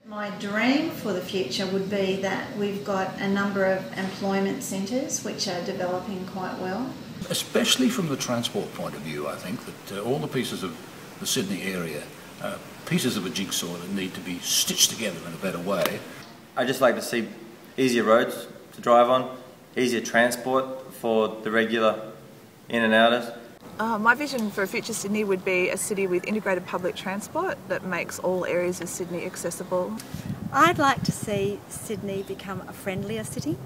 My dream for the future would be that we've got a number of employment centres which are developing quite well. Especially from the transport point of view, I think that all the pieces of the Sydney area, pieces of a jigsaw that need to be stitched together in a better way. I'd just like to see easier roads to drive on, easier transport for the regular in and outers. My vision for future Sydney would be a city with integrated public transport that makes all areas of Sydney accessible. I'd like to see Sydney become a friendlier city.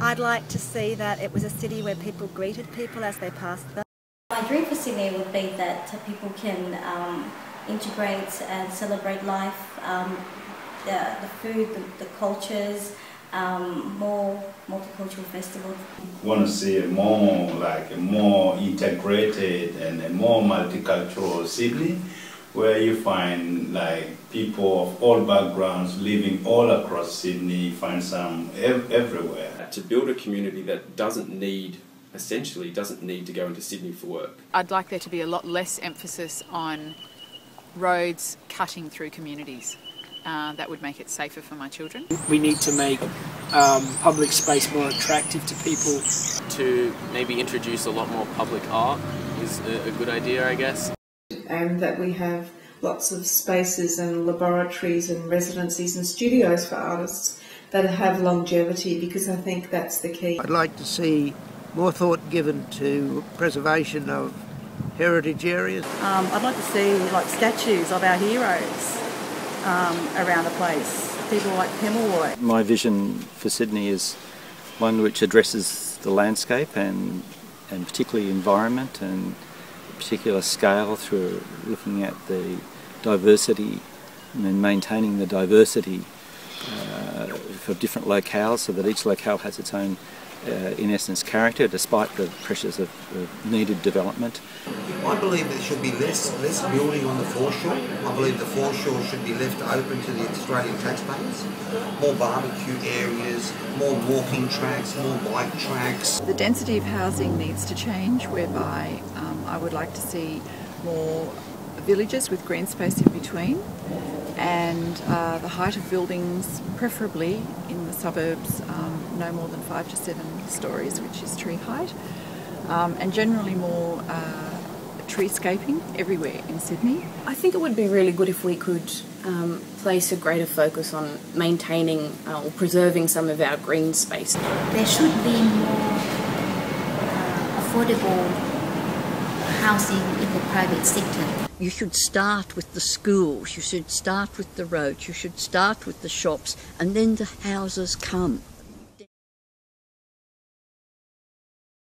I'd like to see that it was a city where people greeted people as they passed them. My dream for Sydney would be that people can integrate and celebrate life, the food, the cultures, more multicultural festivals. We want to see a more integrated and a more multicultural Sydney, where you find people of all backgrounds living all across Sydney, find some everywhere. To build a community that essentially doesn't need to go into Sydney for work. I'd like there to be a lot less emphasis on roads cutting through communities. That would make it safer for my children. We need to make public space more attractive to people. To maybe introduce a lot more public art is a good idea, I guess. And that we have lots of spaces and laboratories and residencies and studios for artists that have longevity, because I think that's the key. I'd like to see more thought given to preservation of heritage areas. I'd like to see statues of our heroes around the place, people like Pemulwuy. My vision for Sydney is one which addresses the landscape and particularly environment and particular scale through looking at the diversity and maintaining the diversity for different locales, so that each locale has its own, in essence, character, despite the pressures of needed development. I believe there should be less building on the foreshore. I believe the foreshore should be left open to the Australian taxpayers. More barbecue areas, more walking tracks, more bike tracks. The density of housing needs to change, whereby I would like to see more villages with green space in between, and the height of buildings, preferably in the suburbs, no more than 5 to 7 stories, which is tree height, and generally more treescaping everywhere in Sydney. I think it would be really good if we could place a greater focus on maintaining or preserving some of our green space. There should be more affordable housing in the private sector. You should start with the schools, you should start with the roads, you should start with the shops, and then the houses come.